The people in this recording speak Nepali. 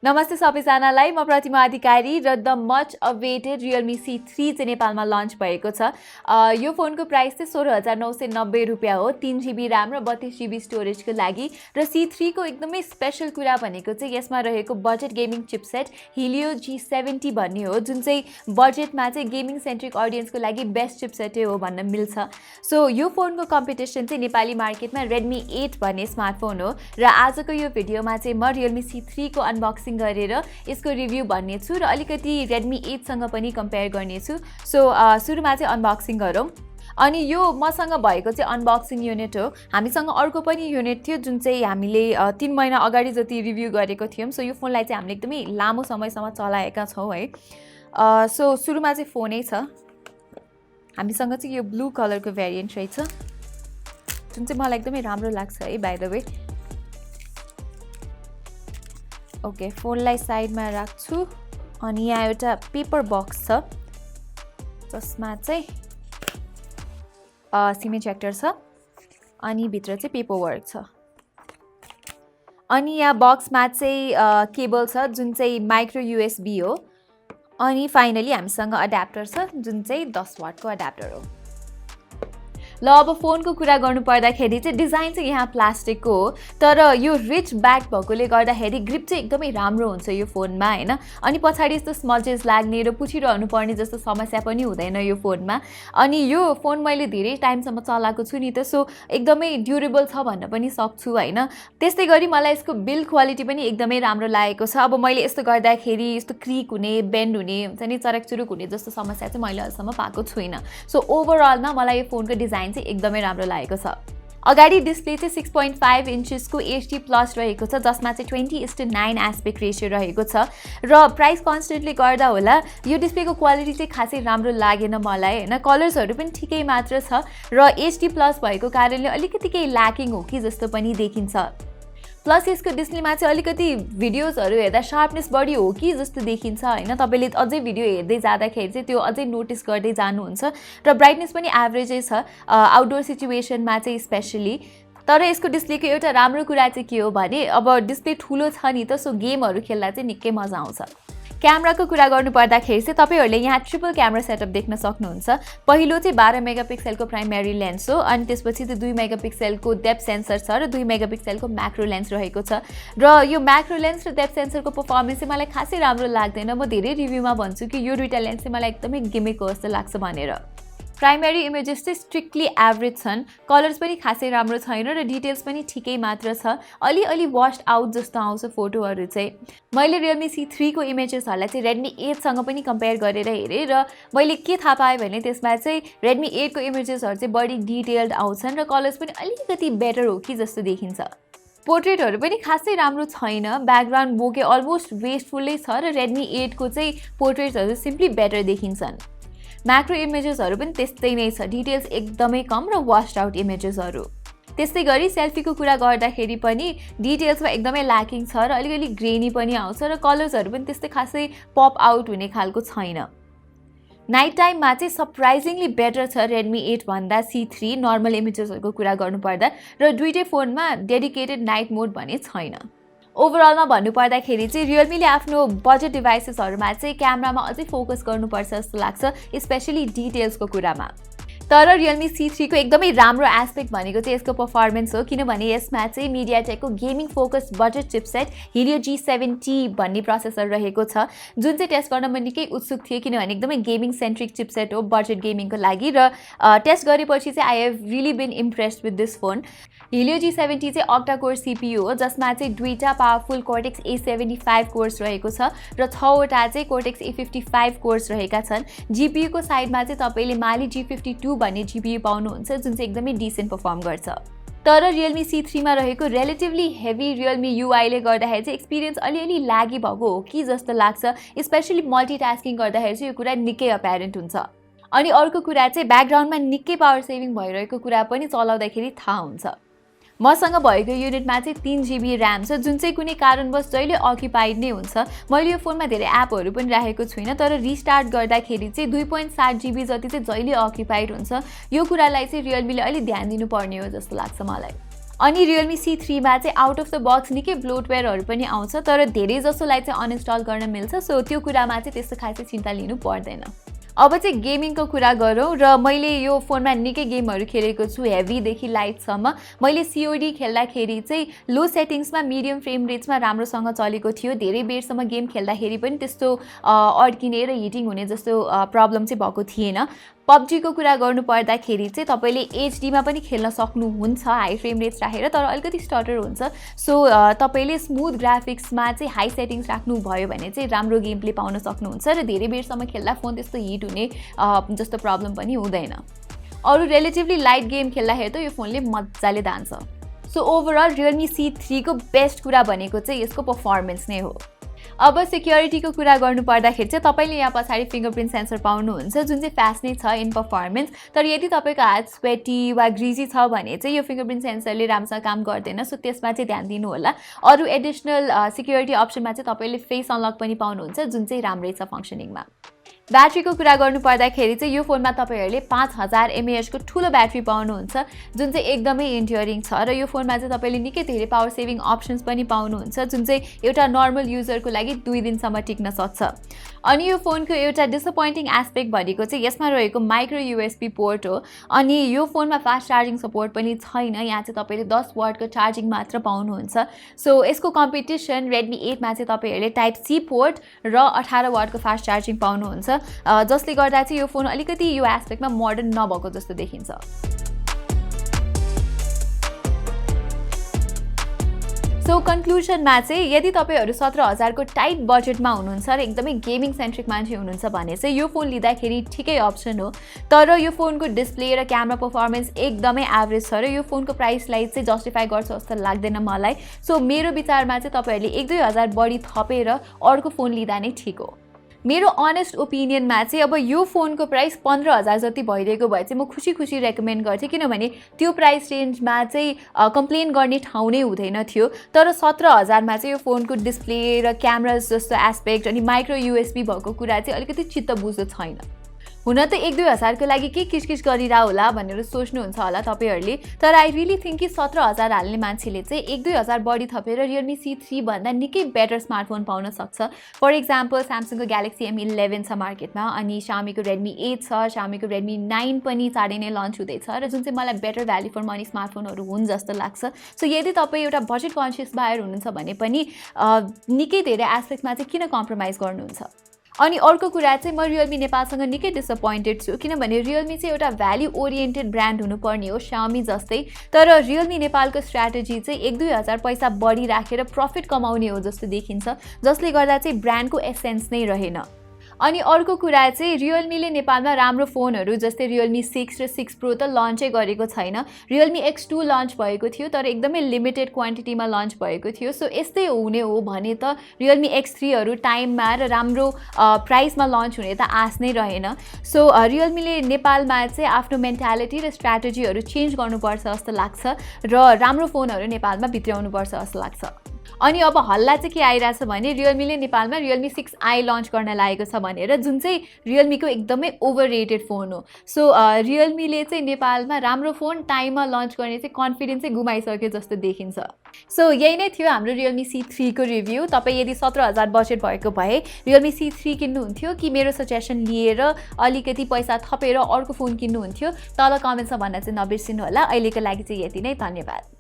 नमस्ते सबैजनालाई, म प्रतिमा अधिकारी र the much awaited Realme C3 चाहिँ नेपालमा लन्च भएको छ। यो फोनको प्राइस चाहिँ 16,990 रुपियाँ हो। 3GB र्याम र 32GB स्टोरेजको लागि। र C3 को एकदमै स्पेशल कुरा भनेको चाहिँ यसमा रहेको budget gaming chipset Helio G70 भन्ने हो, जुन चाहिँ बजेटमा चाहिँ गेमिङ सेन्ट्रिक अडियन्सको लागि बेस्ट चिपसेटै हो भन्न मिल्छ। सो यो फोनको कम्पिटिसन चाहिँ नेपाली मार्केटमा Redmi 8 भन्ने स्मार्टफोन हो र आजको यो भिडियोमा चाहिँ म Realme C3 को अनबक्सिङ गरेर यसको रिभ्यू भन्नेछु र अलिकति Redmi 8 सँग पनि कम्पेयर गर्नेछु। सो सुरुमा चाहिँ अनबक्सिङ गरौँ। अनि यो मसँग भएको चाहिँ अनबक्सिङ युनिट हो। हामीसँग अर्को पनि युनिट थियो जुन चाहिँ हामीले 3 महिना अगाडि जति रिभ्यू गरेको थियौँ। सो यो फोनलाई चाहिँ हामीले एकदमै लामो समयसम्म चलाएका छौँ है। सो सुरुमा चाहिँ फोनै छ। हामीसँग चाहिँ यो ब्लू कलरको भेरिएन्ट रहेछ जुन चाहिँ मलाई एकदमै राम्रो लाग्छ है बाइ द वे। ओके, फोनलाई साइडमा राख्छु अनि यहाँ एउटा पेपर बक्स छ जसमा चाहिँ सिम इजेक्टर छ अनि भित्र चाहिँ पेपर वर्क छ। अनि यहाँ बक्समा चाहिँ केबल छ जुन चाहिँ माइक्रो USB हो। अनि फाइनली हामीसँग अड्याप्टर छ जुन चाहिँ 10 वाटको अड्याप्टर हो। ल अब फोनको कुरा गर्नु पर्दाखेरि चाहिँ डिजाइन चाहिँ यहाँ प्लास्टिकको हो, तर यो रिच ब्याक भएकोले गर्दाखेरि ग्रिप चाहिँ एकदमै राम्रो हुन्छ यो फोनमा हैन। अनि पछाडी यस्तो स्मजेस लाग्ने र पुछिरहनु पर्ने जस्तो समस्या पनि हुँदैन यो फोनमा। अनि यो फोन मैले धेरै टाइमसम्म चलाएको छु नि त, सो एकदमै ड्युरेबल छ भन्न पनि सक्छु हैन। त्यस्तै गरी मलाई यसको बिल्ड क्वालिटी पनि एकदमै राम्रो लागेको छ। अब मैले यस्तो गर्दाखेरि यस्तो क्रिक हुने, बेन्ड हुने हुन्छ नि, चरकचुरुक हुने जस्तो समस्या चाहिँ मैले अहिलेसम्म पाएको छुइनँ। सो ओभरअलमा मलाई यो फोनको डिजाइन चाहिँ एकदमै राम्रो लागेको छ। अगाडि डिस्प्ले चाहिँ 6.5 इन्चेसको HD प्लस रहेको छ जसमा चाहिँ 20:9 एस्पेक्ट रेशियो रहेको छ र प्राइस कन्स्टेन्टले गर्दा होला यो डिस्प्लेको क्वालिटी चाहिँ खासै राम्रो लागेन मलाई हैन। कलर्सहरू पनि ठिकै मात्र छ र HD प्लस भएको कारणले अलिकति केही ल्याकिङ हो कि जस्तो पनि देखिन्छ। प्लस यसको डिस्प्लेमा चाहिँ अलिकति भिडियोजहरू हेर्दा शार्पनेस बढी हो कि जस्तो देखिन्छ हैन। तपाईले अझै भिडियो हेर्दै जाँदाखेरि चाहिँ त्यो अझै नोटिस गर्दै जानुहुन्छ र ब्राइटनेस पनि एभरेजै छ आउटडोर सिचुएसनमा चाहिँ स्पेशली। तर यसको डिस्प्लेको एउटा राम्रो कुरा चाहिँ के हो भने अब डिस्प्ले ठुलो छ नि त, सो गेमहरू खेल्दा चाहिँ निकै मजा आउँछ। क्यामेराको कुरा गर्नु पर्दाखेरि चाहिँ तपाईहरुले यहाँ ट्रिपल क्यामेरा सेटअप देख्न सक्नुहुन्छ। पहिलो चाहिँ 12 मेगापिक्सलको प्राइमेरी लेन्स हो अनि त्यसपछि चाहिँ 2 मेगापिक्सलको डेप्थ सेन्सर छ र 2 मेगापिक्सलको म्याक्रो लेन्स रहेको छ। र यो म्याक्रो लेन्स र डेप्थ सेन्सरको परफर्मेन्स चाहिँ मलाई खासै राम्रो लाग्दैन। म धेरै रिभ्यूमा भन्छु कि यो दुईटा लेन्स चाहिँ मलाई एकदमै गिमिक हो जस्तो लाग्छ भनेर। प्राइमेरी इमेजेस चाहिँ स्ट्रिक्टली एभरेज छन्, कलर्स पनि खासै राम्रो छैन र डिटेल्स पनि ठिकै मात्र छ। अलि वास्ड आउट जस्तो आउँछ फोटोहरू चाहिँ। मैले Realme C3 को इमेजेसहरूलाई चाहिँ Redmi 8 सँग पनि कम्पेयर गरेर हेरेँ र मैले के थाहा पाएँ भने त्यसमा चाहिँ Redmi 8 को इमेजेसहरू चाहिँ बढी डिटेल्ड आउँछन् र कलर्स पनि अलिकति बेटर हो कि जस्तो देखिन्छ। पोर्ट्रेटहरू पनि खासै राम्रो छैन, ब्याकग्राउन्ड बोके अलमोस्ट वेस्टफुलै छ र Redmi 8 को चाहिँ पोर्ट्रेटहरू सिम्पली बेटर देखिन्छन्। म्याक्रो इमेजेसहरू पनि त्यस्तै नै छ, डिटेल्स एकदमै कम र वास्ड आउट इमेजेसहरू। त्यस्तै गरी सेल्फीको कुरा गर्दाखेरि पनि डिटेल्समा एकदमै ल्याकिङ छ र अलिकति ग्रेनी पनि आउँछ र कलर्सहरू पनि त्यस्तै खासै पप आउट हुने खालको छैन। नाइट टाइममा चाहिँ सरप्राइजिङली बेटर छ Redmi 8 भन्दा C3 नर्मल इमेजेसहरूको कुरा गर्नुपर्दा र दुईटै फोनमा डेडिकेटेड नाइट मोड भने छैन। ओभरअलमा भन्नुपर्दाखेरि चाहिँ Realme आफ्नो बजेट डिभाइसेसहरूमा चाहिँ क्यामेरामा अझै फोकस गर्नुपर्छ जस्तो लाग्छ, स्पेशली डिटेल्सको कुरामा। तर Realme C3 को एकदमै राम्रो एस्पेक्ट भनेको चाहिँ यसको परफर्मेन्स हो, किनभने यसमा चाहिँ MediaTekको gaming focus budget chipset Helio G70 भन्ने प्रोसेसर रहेको छ जुन चाहिँ टेस्ट गर्न म निकै उत्सुक थिएँ, किनभने एकदमै गेमिङ सेन्ट्रिक चिपसेट हो बजेट गेमिङको लागि र टेस्ट गरेपछि चाहिँ I have really been impressed with this phone. Helio G70 चाहिँ octa कोर CPU हो जसमा चाहिँ दुईटा पावरफुल Cortex A75 कोर्स रहेको छ र 6 वटा चाहिँ Cortex A55 कोर्स रहेका छन्। GPU को साइडमा चाहिँ तपाईले Mali G52 भन्ने GPU पाउनुहुन्छ जुन चाहिँ एकदमै डिसेन्ट परफर्म गर्छ। तर Realme C3 मा रहेको रिलेटिभली हेभी Realme UI ले गर्दाखेरि चाहिँ एक्सपिरियन्स अलि ल्यागी भएको हो कि जस्तो लाग्छ, स्पेशली मल्टिटास्किङ गर्दाखेरि चाहिँ यो कुरा निकै अपेरेन्ट हुन्छ। अनि अर्को कुरा चाहिँ ब्याकग्राउन्डमा निकै पावर सेभिङ भइरहेको कुरा पनि चलाउँदाखेरि थाहा हुन्छ। मसँग भएको युनिटमा चाहिँ 3GB र्याम छ जुन चाहिँ कुनै कारणवश जहिले अक्युपाइड नै हुन्छ। मैले यो फोनमा धेरै एपहरू पनि राखेको छुइनँ, तर रिस्टार्ट गर्दाखेरि चाहिँ 2.7GB जति चाहिँ जहिले अक्युपाइड हुन्छ। यो कुरालाई चाहिँ Realme ले अलि ध्यान दिनुपर्ने हो जस्तो लाग्छ मलाई। अनि Realme C3 मा चाहिँ आउट अफ द बक्स निकै ब्लोटवेयरहरू पनि आउँछ तर धेरै जसोलाई चाहिँ अनइन्स्टल गर्न मिल्छ सो त्यो कुरामा चाहिँ त्यस्तो खासै चिन्ता लिनु पर्दैन अब चाहिँ गेमिङको कुरा गरौँ र मैले यो फोनमा निकै गेमहरू खेलेको छु हेभीदेखि लाइटसम्म मैले COD खेल्दाखेरि चाहिँ लो सेटिङ्समा मिडियम फ्रेम रेट्समा राम्रोसँग चलेको थियो धेरै बेरसम्म गेम खेल्दाखेरि पनि त्यस्तो अड्किने र हिटिङ हुने जस्तो प्रब्लम चाहिँ भएको थिएन पब्जीको कुरा गर्नु पर्दाखेरि चाहिँ तपाईले HD मा पनि खेल्न सक्नुहुन्छ हाई फ्रेम रेट्स राखेर तर अलिकति स्टटर हुन्छ सो तपाईले स्मुथ ग्राफिक्समा चाहिँ हाई सेटिङ्स राख्नु भयो भने चाहिँ राम्रो गेम प्ले पाउन सक्नुहुन्छ र धेरै बेरसम्म खेल्दा फोन त्यस्तो हिट हुने जस्तो प्रब्लम पनि हुँदैन अरु रिलेटिभली लाइट गेम खेल्दाखेरि त यो फोनले मज्जाले दान्छ सो ओभरअल Realme C3 को बेस्ट कुरा भनेको चाहिँ यसको परफर्मेन्स नै हो अब सिक्युरिटीको कुरा गर्नु पर्दाखेरि चाहिँ तपाईले यहाँ पछाडी फिंगरप्रिन्ट सेन्सर पाउनुहुन्छ जुन चाहिँ फास्ट नै छ इन परफर्मेन्स तर यदि तपाईको हात स्वेटी वा ग्रिजी छ भने चाहिँ यो फिंगरप्रिन्ट सेन्सरले राम्रोसँग काम गर्दैन सो त्यसमा चाहिँ ध्यान दिनु होला अरु एडिशनल सिक्युरिटी अप्सनमा चाहिँ तपाईले फेस अनलक पनि पाउनुहुन्छ जुन चाहिँ राम्रै छ फंक्सनिङमा ब्याट्रीको कुरा गर्नु पर्दाखेरि चाहिँ यो फोनमा तपाईहरुले 5000 mAh को ठूलो ब्याट्री पाउनुहुन्छ जुन चाहिँ एकदमै इन्ड्युरिङ छ र यो फोनमा चाहिँ तपाईले निकै धेरै पावर सेभिङ अप्सन्स पनि पाउनुहुन्छ जुन चाहिँ एउटा नर्मल युजरको लागि 2 दिनसम्म टिक्न सक्छ अनि यो फोनको एउटा डिसअपोइन्टिङ एस्पेक्ट भनेको चाहिँ यसमा रहेको माइक्रो USB पोर्ट हो अनि यो फोनमा फास्ट चार्जिङ सपोर्ट पनि छैन यहाँ चाहिँ तपाईले 10 वाटको चार्जिङ मात्र पाउनुहुन्छ सो यसको कम्पिटिसन Redmi 8 मा चाहिँ तपाईहरुले टाइप C पोर्ट र 18 वाटको फास्ट चार्जिङ पाउनुहुन्छ जसले गर्दा चाहिँ यो फोन अलिकति यो एस्पेक्टमा मोडर्न नभएको जस्तो देखिन्छ सो कन्क्लुजनमा चाहिँ यदि तपाईहरु 17000 को टाइट बजेटमा हुनुहुन्छ र एकदमै गेमिङ सेन्ट्रिक मान्छे हुनुहुन्छ भने चाहिँ यो फोन लिँदाखेरि ठिकै अप्सन हो तर यो फोनको डिस्प्ले र क्यामेरा परफर्मेन्स एकदमै एभरेज छ र यो फोनको प्राइसलाई चाहिँ जस्टिफाई गर्छ जस्तो लाग्दैन मलाई सो मेरो विचारमा चाहिँ तपाईहरुले 1-2 हजार बढी थपेर अर्को फोन लिँदा नै ठीक हो मेरो अनेस्ट ओपिनियनमा चाहिँ अब यो फोनको प्राइस 15000 जति भइरहेको भए चाहिँ म खुसी रेकमेन्ड गर्थे किनभने त्यो प्राइस रेन्जमा चाहिँ कम्प्लेन गर्ने ठाउँ नै हुँदैन थियो तर 17000 मा चाहिँ यो फोनको डिस्प्ले र क्यामेरास जस्तो एस्पेक्ट अनि माइक्रो USB भएको कुरा चाहिँ अलिकति चित्त बुझ्दो छैन हुन त 1-2 हजार को लागि के किचकिच गरिरा होला भनेर सोच्नुहुन्छ होला तपाईहरुले तर आई रियली थिंक कि 17000 हाल्ने मान्छेले चाहिँ 1-2 हजार बढी थपेर Realme C3 भन्दा निकै बेटर स्मार्टफोन पाउन सक्छ फर एक्जाम्पल Samsung को Galaxy M11 छ मार्केटमा अनि Xiaomi को Redmi 8 छ Xiaomi को Redmi 9 पनि चाँडै नै लन्च हुँदैछ र जुन चाहिँ मलाई बेटर भ्याल्यु फर मनी स्मार्टफोनहरु हुन् जस्तो लाग्छ सो यदि तपाई एउटा बजेट कन्शियस बायर हुनुहुन्छ भने पनि निकै धेरै एस्पेक्टमा चाहिँ किन कम्प्रोमाइज गर्नुहुन्छ अनि अर्को कुरा चाहिँ म Realme नेपालसँग निकै डिसअपोइन्टेड छु किनभने Realme चाहिँ एउटा भ्याल्यु ओरिएन्टेड ब्रान्ड हुनुपर्ने हो Xiaomi जस्तै तर Realme नेपालको स्ट्र्याटेजी चाहिँ 1-2 हजार पैसा बढी राखेर प्रफिट कमाउने हो जस्तो देखिन्छ जसले गर्दा चाहिँ ब्रान्डको एसेन्स नै रहेन अनि अर्को कुरा चाहिँ Realme ले नेपालमा राम्रो फोनहरु जस्तै Realme 6 र 6 Pro त लन्चै गरेको छैन Realme X2 लन्च भएको थियो तर एकदमै लिमिटेड क्वान्टिटीमा लन्च भएको थियो सो यस्तै हुने हो भने त Realme X3 हरु टाइममा र राम्रो प्राइसमा लन्च हुने त आश नै रहेन सो Realme ले नेपालमा चाहिँ आफ्नो मेन्टालिटी र स्ट्र्याटेजीहरु चेन्ज गर्नुपर्छ जस्तो लाग्छ र राम्रो फोनहरु नेपालमा भित्राउनु पर्छ जस्तो लाग्छ अनि अब हल्ला चाहिँ के आइराछ भने Realme ले नेपालमा Realme 6i लन्च गर्न लागेको छ भनेर जुन चाहिँ Realme को एकदमै ओभररेटेड फोन हो सो Realme ले चाहिँ नेपालमा राम्रो फोन टाइममा लन्च गर्ने चाहिँ कन्फिडेन्स चाहिँ गुमाइसक्यो जस्तो देखिन्छ सो यही नै थियो हाम्रो Realme C3 को रिभ्यु तपाई यदि 17000 बजेट भएको भए Realme C3 किन्नुहुन्थ्यो कि मेरो सजेसन लिएर अलिकति पैसा थपेर अर्को फोन किन्नुहुन्थ्यो तल कमेन्टमा भन्न चाहिँ नबिर्सिनु होला अहिलेको लागि चाहिँ यति नै धन्यवाद